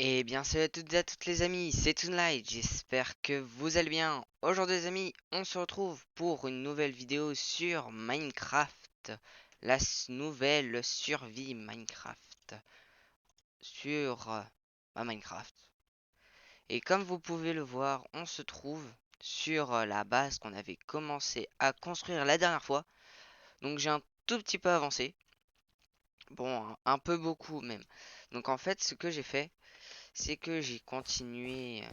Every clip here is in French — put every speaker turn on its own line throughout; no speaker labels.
Eh bien, salut à toutes et à toutes les amis, c'est Toonlight, j'espère que vous allez bien. Aujourd'hui les amis, on se retrouve pour une nouvelle vidéo sur Minecraft, nouvelle survie Minecraft, sur Minecraft. Et comme vous pouvez le voir, on se trouve sur la base qu'on avait commencé à construire la dernière fois. Donc j'ai un tout petit peu avancé, bon, un peu beaucoup même. Donc en fait, ce que j'ai fait, c'est que j'ai continué.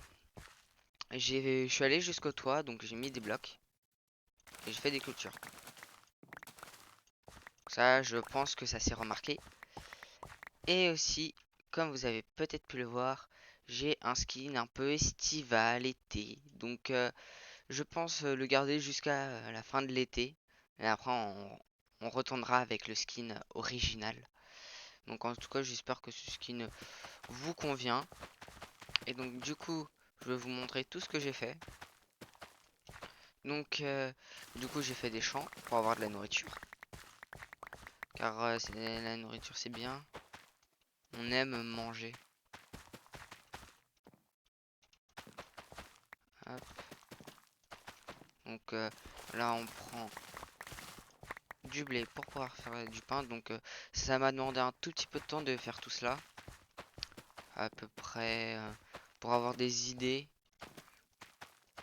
Je suis allé jusqu'au toit, donc j'ai mis des blocs et j'ai fait des cultures. Ça, je pense que ça s'est remarqué. Et aussi, comme vous avez peut-être pu le voir, j'ai un skin un peu estival, été. Donc, je pense le garder jusqu'à la fin de l'été. Et après, on retournera avec le skin original. Donc, en tout cas, j'espère que ce skin vous convient. Et donc, du coup, je vais vous montrer tout ce que j'ai fait. Donc, du coup, j'ai fait des champs pour avoir de la nourriture. Car la nourriture c'est bien. On aime manger. Hop. Donc là on prend du blé pour pouvoir faire du pain. Donc ça m'a demandé un tout petit peu de temps de faire tout cela. À peu près pour avoir des idées.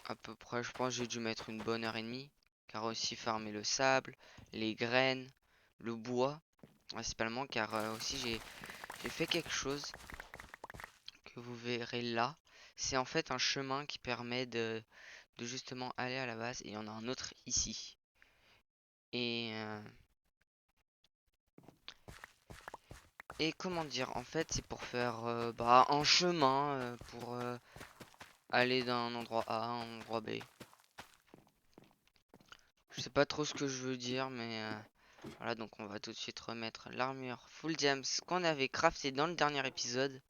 À peu près je pense que j'ai dû mettre une bonne heure et demie. Car aussi farmer le sable, les graines, le bois. Principalement car aussi j'ai fait quelque chose que vous verrez là. C'est en fait un chemin qui permet de justement aller à la base et il y en a un autre ici. Et, et comment dire, en fait c'est pour faire un chemin pour aller d'un endroit A à un endroit B. Je sais pas trop ce que je veux dire mais voilà, donc on va tout de suite remettre l'armure full diams qu'on avait crafté dans le dernier épisode.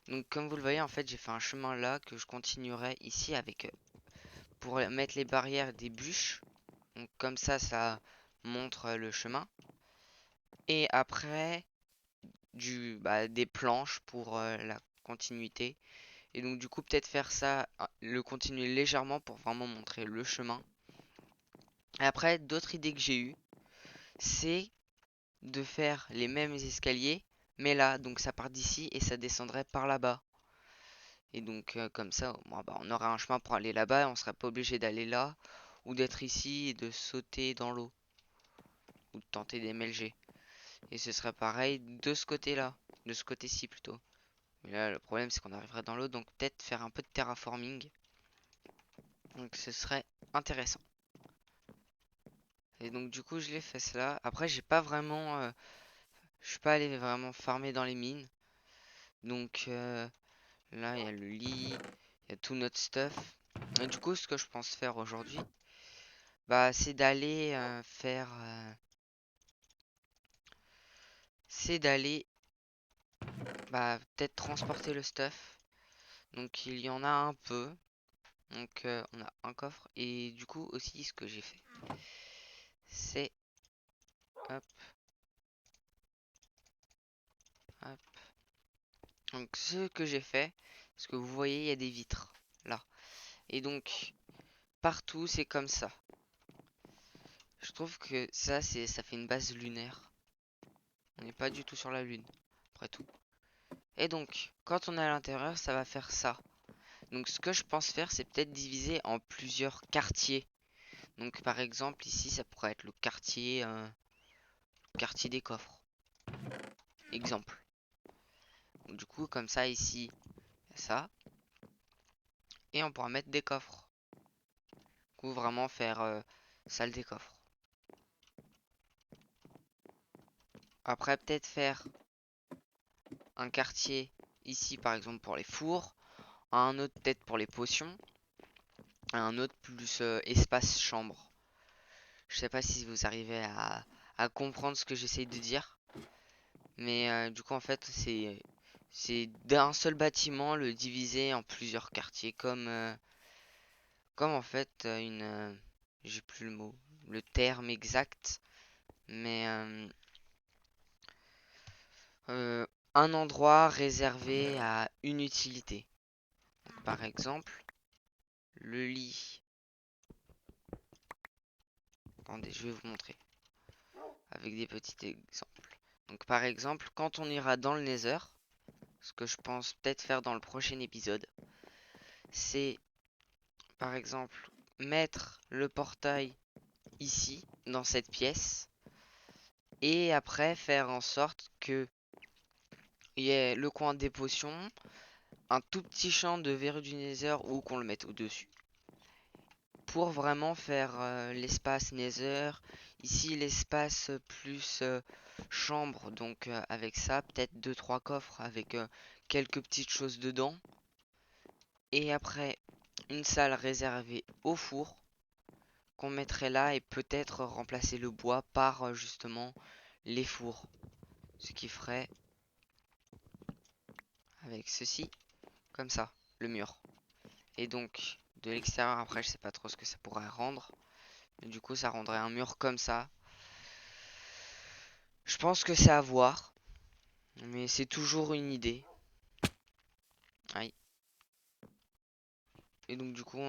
Donc comme vous le voyez en fait j'ai fait un chemin là que je continuerai ici avec pour mettre les barrières des bûches. Donc comme ça montre le chemin. Et après des planches pour la continuité. Et donc du coup peut-être faire ça, le continuer légèrement pour vraiment montrer le chemin. Et après d'autres idées que j'ai eues, c'est de faire les mêmes escaliers, mais là, donc ça part d'ici et ça descendrait par là-bas. Et donc comme ça, bon, on aurait un chemin pour aller là-bas, on serait pas obligé d'aller là, ou d'être ici et de sauter dans l'eau, ou de tenter d'MLG. Et ce serait pareil de ce côté-là, de ce côté-ci plutôt. Mais là, le problème, c'est qu'on arriverait dans l'eau, donc peut-être faire un peu de terraforming. Donc ce serait intéressant. Et donc du coup, je l'ai fait cela. Après, j'ai pas vraiment, je suis pas allé vraiment farmer dans les mines. Donc là, il y a le lit, il y a tout notre stuff. Et du coup, ce que je pense faire aujourd'hui, c'est d'aller c'est d'aller, peut-être transporter le stuff. Donc il y en a un peu. Donc on a un coffre et du coup aussi ce que j'ai fait, c'est hop, hop. Donc ce que j'ai fait, parce que vous voyez il y a des vitres là. Et donc partout c'est comme ça. Je trouve que ça fait une base lunaire. On n'est pas du tout sur la lune, après tout. Et donc quand on est à l'intérieur ça va faire ça. Donc ce que je pense faire c'est peut-être diviser en plusieurs quartiers. Donc par exemple ici ça pourrait être le quartier des coffres. Exemple. Donc, du coup comme ça ici ça. Et on pourra mettre des coffres. Ou vraiment faire salle des coffres. Après peut-être faire un quartier ici par exemple pour les fours. Un autre peut-être pour les potions. Un autre plus espace chambre. Je sais pas si vous arrivez à comprendre ce que j'essaye de dire. Mais du coup en fait c'est d'un seul bâtiment le diviser en plusieurs quartiers comme en fait j'ai plus le terme exact mais un endroit réservé à une utilité. Donc, par exemple, le lit. Attendez, je vais vous montrer avec des petits exemples. Donc par exemple, quand on ira dans le Nether, ce que je pense peut-être faire dans le prochain épisode, c'est par exemple mettre le portail ici, dans cette pièce, et après faire en sorte que il y ait le coin des potions, un tout petit champ de verrue du Nether ou qu'on le mette au-dessus. Pour vraiment faire l'espace Nether. Ici l'espace plus chambre, donc avec ça, peut-être 2-3 coffres avec quelques petites choses dedans. Et après, une salle réservée au four qu'on mettrait là et peut-être remplacer le bois par justement les fours. Ce qui ferait avec ceci, comme ça, le mur. Et donc, de l'extérieur, après, je sais pas trop ce que ça pourrait rendre. Mais du coup, ça rendrait un mur comme ça. Je pense que c'est à voir. Mais c'est toujours une idée. Aïe. Et donc du coup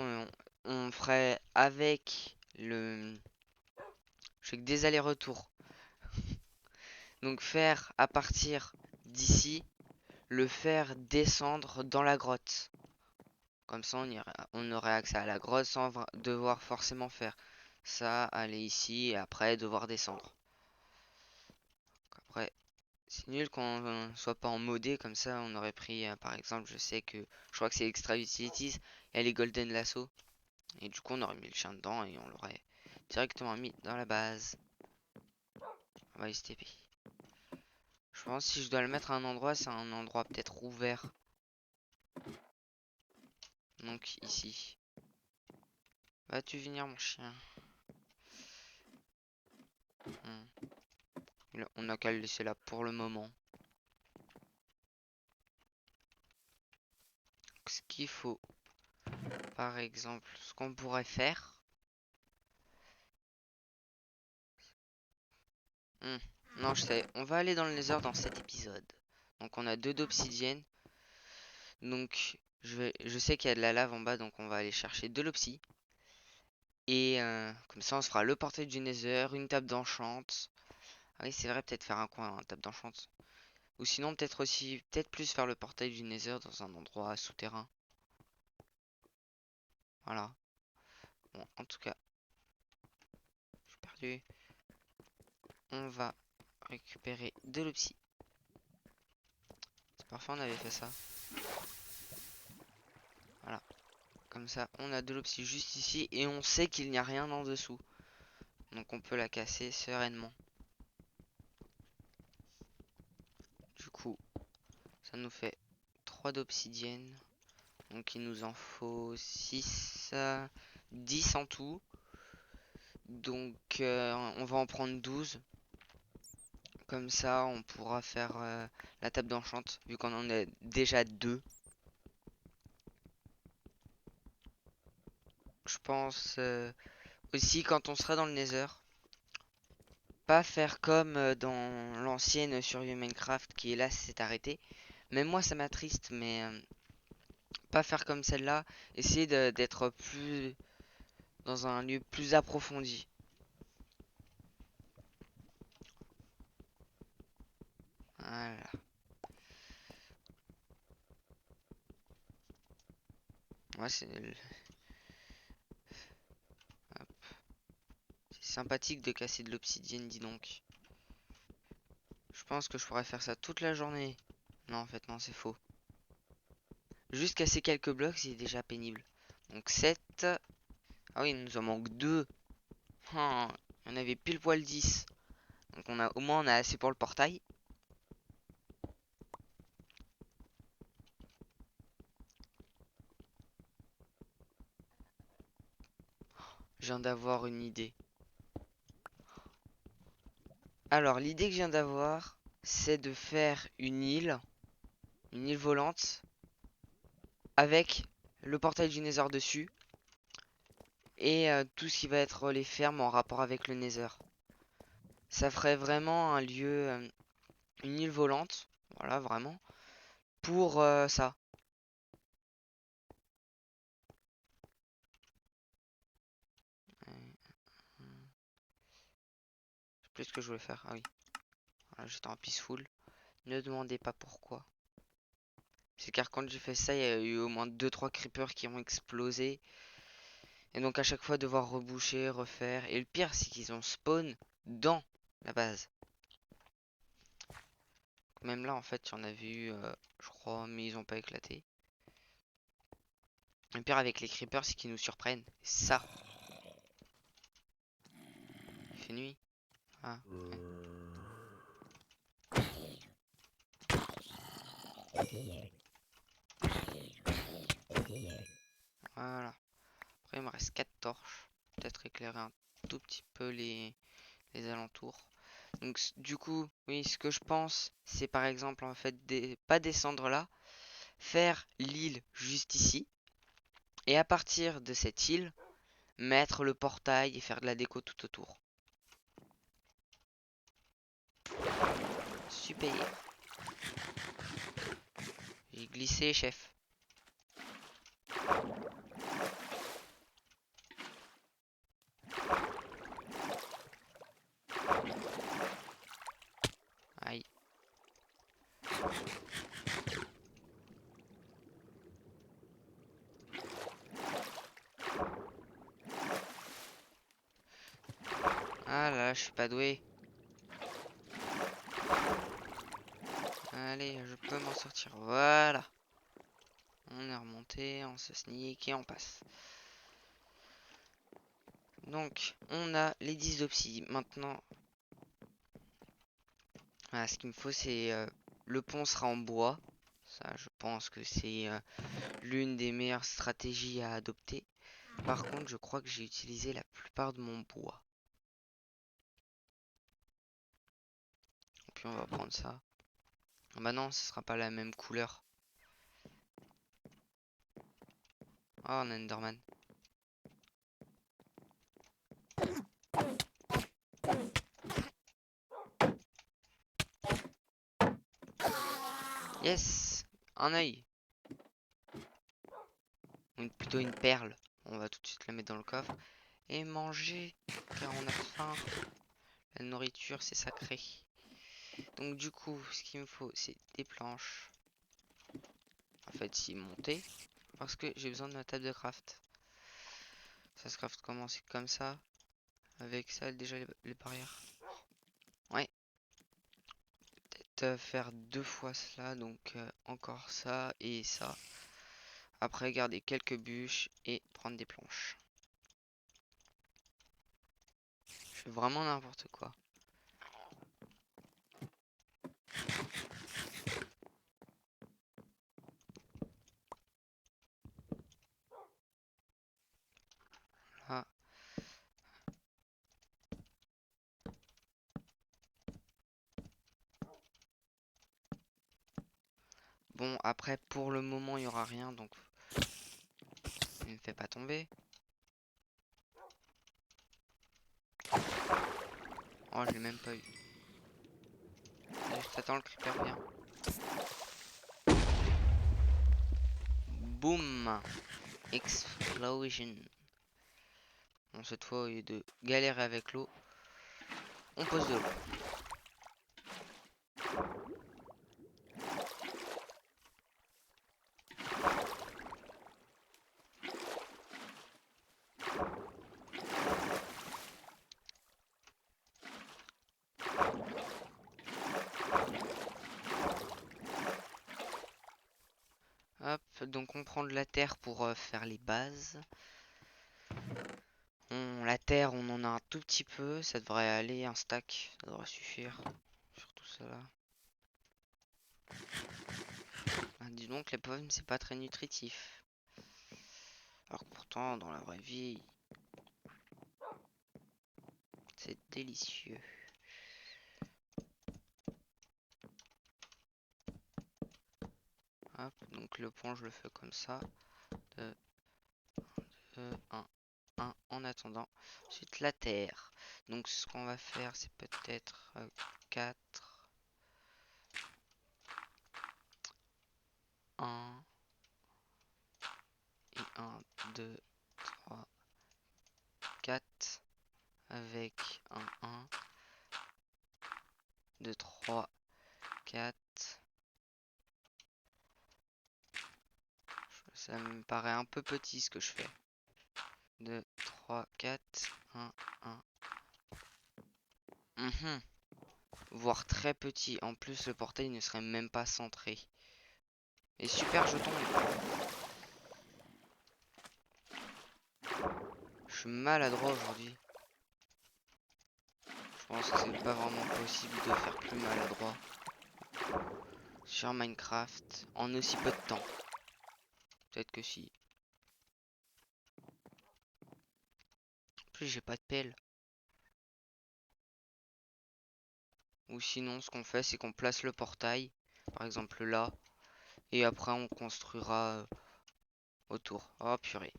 on ferait avec le... Je fais que des allers-retours. Donc faire à partir d'ici, le faire descendre dans la grotte. Comme ça on aurait accès à la grotte sans devoir forcément faire ça, aller ici et après devoir descendre. Après, c'est nul qu'on soit pas en modé, comme ça on aurait pris par exemple, je sais que je crois que c'est Extra Utilities et les Golden Lasso. Et du coup, on aurait mis le chien dedans et on l'aurait directement mis dans la base. On va STP. Je pense que si je dois le mettre à un endroit, c'est un endroit peut-être ouvert. Donc ici. Vas-tu venir, mon chien? On a qu'à le laisser là pour le moment. Donc, ce qu'il faut, par exemple, ce qu'on pourrait faire. Non, je sais. On va aller dans le Nether dans cet épisode. Donc on a 2 d'obsidienne. Donc je sais qu'il y a de la lave en bas, donc on va aller chercher de l'obsi. Et comme ça, on se fera le portail du Nether, une table d'enchant. Ah oui, c'est vrai, peut-être faire un coin, un table d'enchant. Ou sinon, peut-être aussi, peut-être plus faire le portail du Nether dans un endroit souterrain. Voilà. Bon, en tout cas, je suis perdu. On va récupérer de l'opsie. C'est parfait, on avait fait ça. Voilà. Comme ça, on a de l'opsie juste ici et on sait qu'il n'y a rien en dessous. Donc on peut la casser sereinement. Du coup, ça nous fait 3 d'obsidienne. Donc il nous en faut 6, 10 en tout. Donc on va en prendre 12. Comme ça on pourra faire la table d'enchant vu qu'on en a déjà 2. Je pense aussi quand on sera dans le Nether. Pas faire comme dans l'ancienne sur Minecraft qui est là s'est arrêté. Même moi ça m'attriste mais pas faire comme celle-là. Essayer d'être plus dans un lieu plus approfondi. Voilà. Moi c'est sympathique de casser de l'obsidienne, dis donc. Je pense que je pourrais faire ça toute la journée. Non, en fait, non, c'est faux. Juste casser quelques blocs, c'est déjà pénible. Donc 7. Ah oui, il nous en manque 2. Oh, il y en avait pile poil 10. Donc au moins on a assez pour le portail. Je viens d'avoir une idée. Alors, l'idée que je viens d'avoir, c'est de faire une île volante, avec le portail du Nether dessus, et tout ce qui va être les fermes en rapport avec le Nether. Ça ferait vraiment un lieu, une île volante, Voilà, vraiment. Pour ça. Je sais plus ce que je voulais faire. Ah oui. Voilà, j'étais en peaceful. Ne demandez pas pourquoi. C'est car quand j'ai fait ça, il y a eu au moins 2-3 creepers qui ont explosé. Et donc à chaque fois devoir reboucher, refaire. Et le pire, c'est qu'ils ont spawn dans la base. Même là, en fait, il y en avait eu, je crois, mais ils ont pas éclaté. Le pire avec les creepers, c'est qu'ils nous surprennent. Ça, il fait nuit. Ah, ouais. Voilà. Après, il me reste 4 torches. Peut-être éclairer un tout petit peu les alentours. Donc, du coup, oui, ce que je pense, c'est par exemple, en fait, pas descendre là, faire l'île juste ici. Et à partir de cette île, mettre le portail et faire de la déco tout autour. Super. J'ai glissé, chef. Aïe. Ah là, je suis pas doué. Allez, je peux m'en sortir. Voilà. On est remonté, on se sneak et on passe. Donc, on a les 10 d'opsie. Maintenant, voilà, ce qu'il me faut, c'est le pont sera en bois. Ça, je pense que c'est l'une des meilleures stratégies à adopter. Par contre, je crois que j'ai utilisé la plupart de mon bois. Et puis on va prendre ça. Ah bah non, ce sera pas la même couleur. Oh, un Enderman. Yes, un œil. Plutôt une perle. On va tout de suite la mettre dans le coffre. Et manger, car on a faim. La nourriture, c'est sacré. Donc du coup, ce qu'il me faut, c'est des planches. En fait, si monter. Parce que j'ai besoin de ma table de craft. Ça se craft comment? C'est comme ça. Avec ça, déjà les barrières. Ouais. Peut-être faire 2 fois cela. Donc encore ça et ça. Après, garder quelques bûches et prendre des planches. Je fais vraiment n'importe quoi. Là. Bon, après, pour le moment, il n'y aura rien. Donc, ne me fais pas tomber. Oh, je l'ai même pas eu. Juste attends, le creeper vient. Boum! Explosion. Bon, cette fois, au lieu de galérer avec l'eau, on pose de l'eau. Hop, donc on prend de la terre pour faire les bases. La terre, on en a un tout petit peu. Ça devrait aller, un stack. Ça devrait suffire. Surtout ça là. Ah, dis donc, les pommes, c'est pas très nutritif. Alors que pourtant, dans la vraie vie, c'est délicieux. Hop, donc le pont, je le fais comme ça. 2, 2, 1 en attendant. Ensuite, la terre. Donc, ce qu'on va faire, c'est peut-être 4. 2, 3, 4 avec un 1, 2, 3, 4. Ça me paraît un peu petit ce que je fais. 2, 3, 4, 1, 1. Voire très petit. En plus, le portail ne serait même pas centré. Et super, je tombe. Je suis maladroit aujourd'hui. Je pense que c'est pas vraiment possible de faire plus maladroit sur Minecraft en aussi peu de temps. Peut-être que si. En plus, j'ai pas de pelle. Ou sinon, ce qu'on fait, c'est qu'on place le portail, par exemple là, et après on construira autour. Oh purée.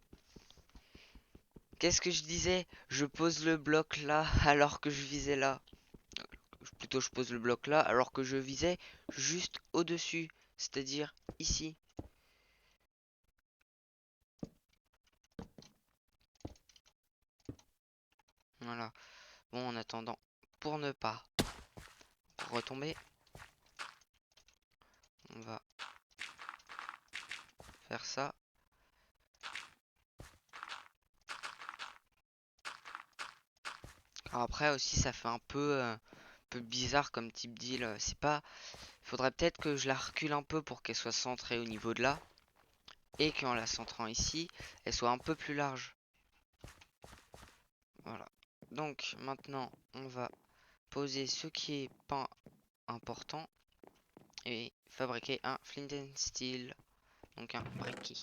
Qu'est-ce que je disais? Je pose le bloc là alors que je visais là. Plutôt, je pose le bloc là alors que je visais juste au-dessus, c'est-à-dire ici. Voilà. Bon, en attendant, pour ne pas retomber, on va faire ça. Alors après aussi, ça fait un peu bizarre comme type d'île. C'est pas. Faudrait peut-être que je la recule un peu pour qu'elle soit centrée au niveau de là. Et qu'en la centrant ici, elle soit un peu plus large. Voilà. Donc maintenant, on va poser ce qui est pas important et fabriquer un flint and steel, donc un briquet.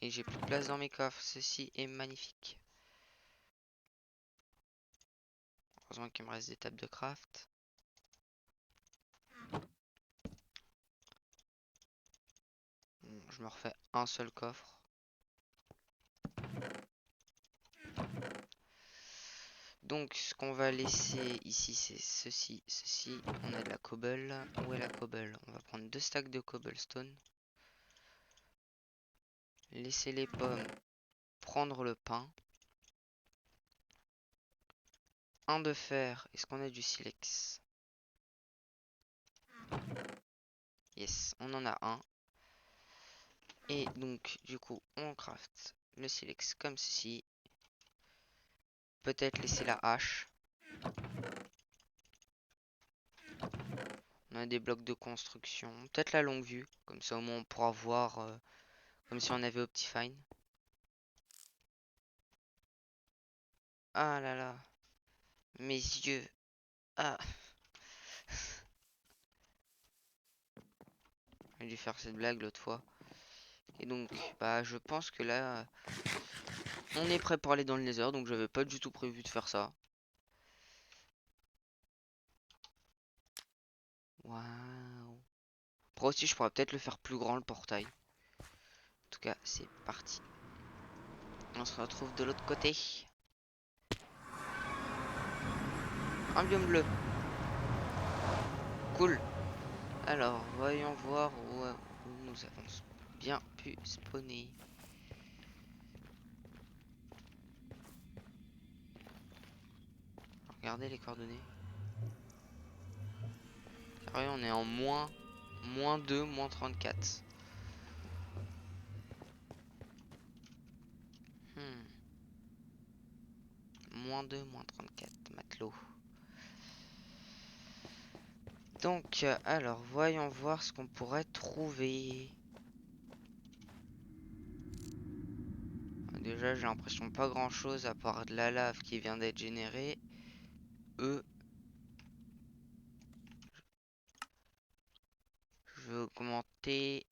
Et j'ai plus de place dans mes coffres, ceci est magnifique. Heureusement qu'il me reste des tables de craft. Bon, je me refais un seul coffre. Donc ce qu'on va laisser ici c'est ceci, ceci. On a de la cobble. Où est la cobble? On va prendre 2 stacks de cobblestone. Laisser les pommes. Prendre le pain. Un de fer. Est-ce qu'on a du silex? Yes, on en a un. Et donc du coup on craft le silex comme ceci. Peut-être laisser la hache. On a des blocs de construction. Peut-être la longue vue. Comme ça au moins on pourra voir comme si on avait Optifine. Ah là là. Mes yeux. Ah. J'ai dû faire cette blague l'autre fois. Et donc, bah je pense que là, on est prêt pour aller dans le Nether. Donc j'avais pas du tout prévu de faire ça. Waouh. Après aussi, je pourrais peut-être le faire plus grand le portail. En tout cas, c'est parti. On se retrouve de l'autre côté. Un biome bleu. Cool. Alors, voyons voir où nous avons bien pu spawner. Regardez les coordonnées. Sérieux, on est en moins 2, moins 34. Moins 2, moins 34, matelot. Donc, alors, voyons voir ce qu'on pourrait trouver. Déjà, j'ai l'impression pas grand chose à part de la lave qui vient d'être générée. Je vais augmenter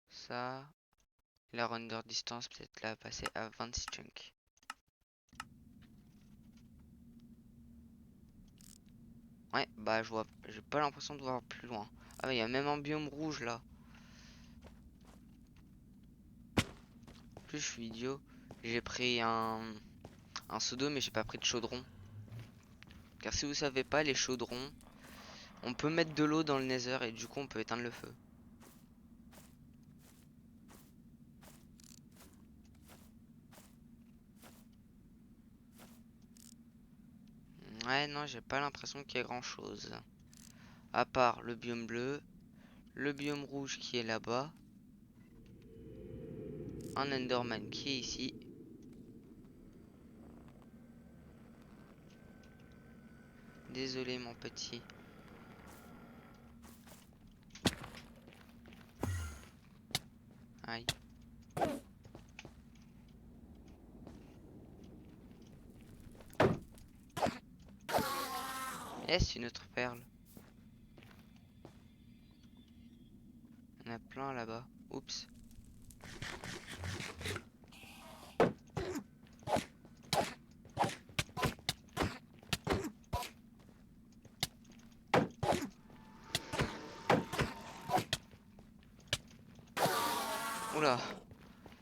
ça. La render distance, peut-être la passer à 26 chunks. Ouais, bah j'ai pas l'impression de voir plus loin. Ah, il y a même un biome rouge là. En plus, je suis idiot. J'ai pris un seau d'eau, mais j'ai pas pris de chaudron. Car si vous savez pas, les chaudrons, on peut mettre de l'eau dans le nether et du coup on peut éteindre le feu. Ouais, non, j'ai pas l'impression qu'il y ait grand chose. À part le biome bleu, le biome rouge qui est là-bas, un Enderman qui est ici. Désolé mon petit. Aïe. Est-ce une autre perle? Il y en a plein là-bas. Oups. Oula.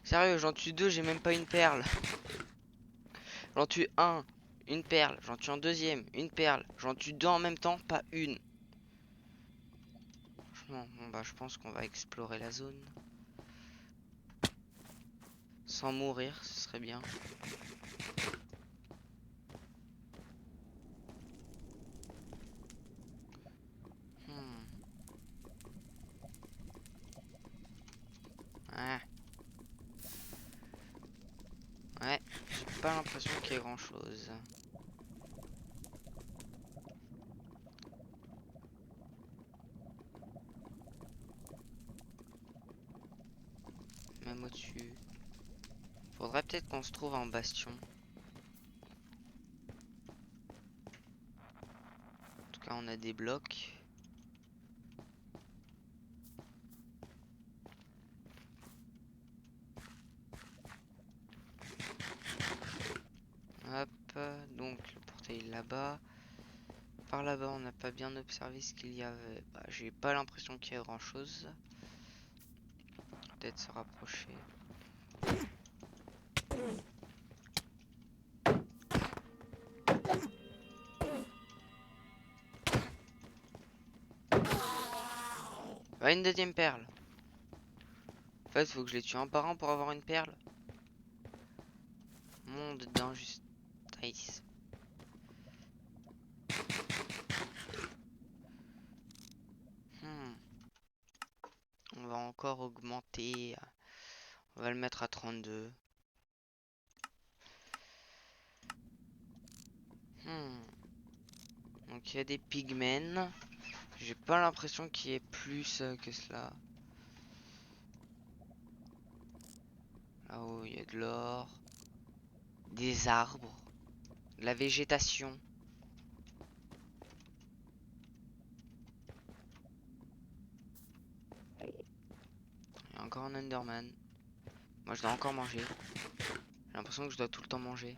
Sérieux, j'en tue deux, j'ai même pas une perle. J'en tue un, une perle. J'en tue un deuxième, une perle. J'en tue deux en même temps, pas une. Franchement, bon bah je pense qu'on va explorer la zone. Sans mourir, ce serait bien. Hmm. Ouais. Ouais, j'ai pas l'impression qu'il y ait grand chose. Même au-dessus. Faudrait peut-être qu'on se trouve en bastion. En tout cas, on a des blocs. Hop, donc le portail là-bas. Par là-bas, on n'a pas bien observé ce qu'il y avait. Bah, j'ai pas l'impression qu'il y ait grand-chose. Peut-être se rapprocher. Bah, une deuxième perle. En fait, faut que je les tue un par un pour avoir une perle. Monde d'injustice. Hmm. On va encore augmenter. On va le mettre à 32. Hmm. Donc il y a des pigments. J'ai pas l'impression qu'il y ait plus que cela. Là-haut, il y a de l'or. Des arbres. De la végétation. Il y a encore un Enderman. Moi, je dois encore manger. J'ai l'impression que je dois tout le temps manger.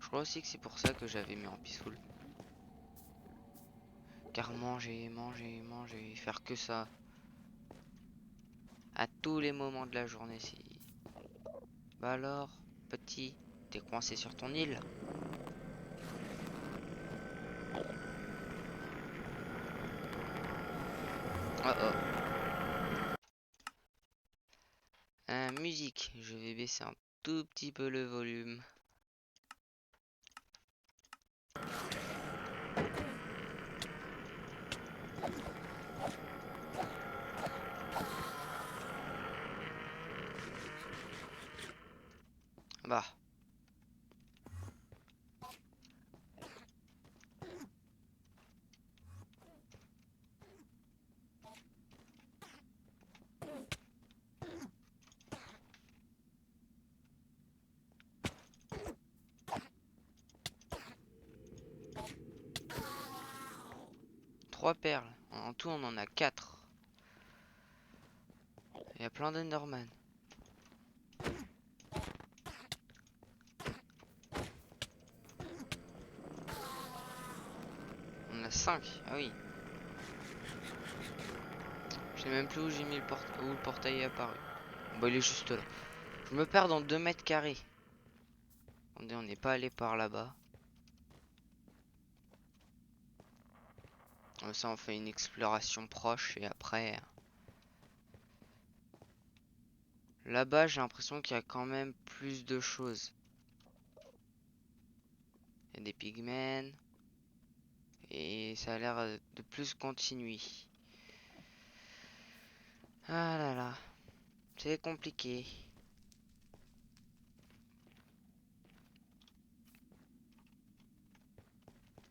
Je crois aussi que c'est pour ça que j'avais mis en peaceful. Car manger, manger, manger, faire que ça. À tous les moments de la journée, si. Bah alors, petit, t'es coincé sur ton île? Oh oh. Musique, je vais baisser un tout petit peu le volume. Bah. Trois perles. En tout, on en a 4. Il y a plein d'Enderman. On a 5. Ah oui. Je sais même plus où j'ai mis où le portail est apparu. Bah, il est juste là. Je me perds dans 2 mètres carrés. Attendez, on n'est pas allé par là-bas. Comme ça, on fait une exploration proche et après. Là-bas, j'ai l'impression qu'il y a quand même plus de choses. des pigments. Et ça a l'air de plus continuer. Ah là là, c'est compliqué.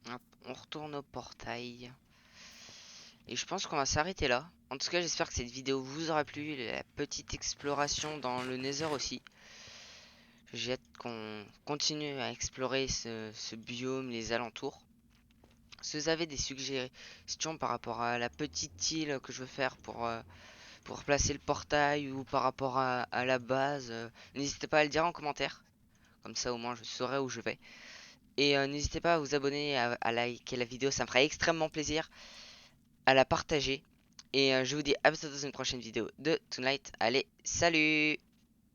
Hop, on retourne au portail. Et je pense qu'on va s'arrêter là. En tout cas, j'espère que cette vidéo vous aura plu. La petite exploration dans le Nether aussi. J'ai hâte qu'on continue à explorer ce biome, les alentours. Si vous avez des suggestions par rapport à la petite île que je veux faire pour placer le portail ou par rapport à la base, n'hésitez pas à le dire en commentaire. Comme ça, au moins, je saurai où je vais. Et n'hésitez pas à vous abonner, à liker la vidéo, ça me ferait extrêmement plaisir. À la partager. Et je vous dis à bientôt dans une prochaine vidéo de Tonight. Allez, salut!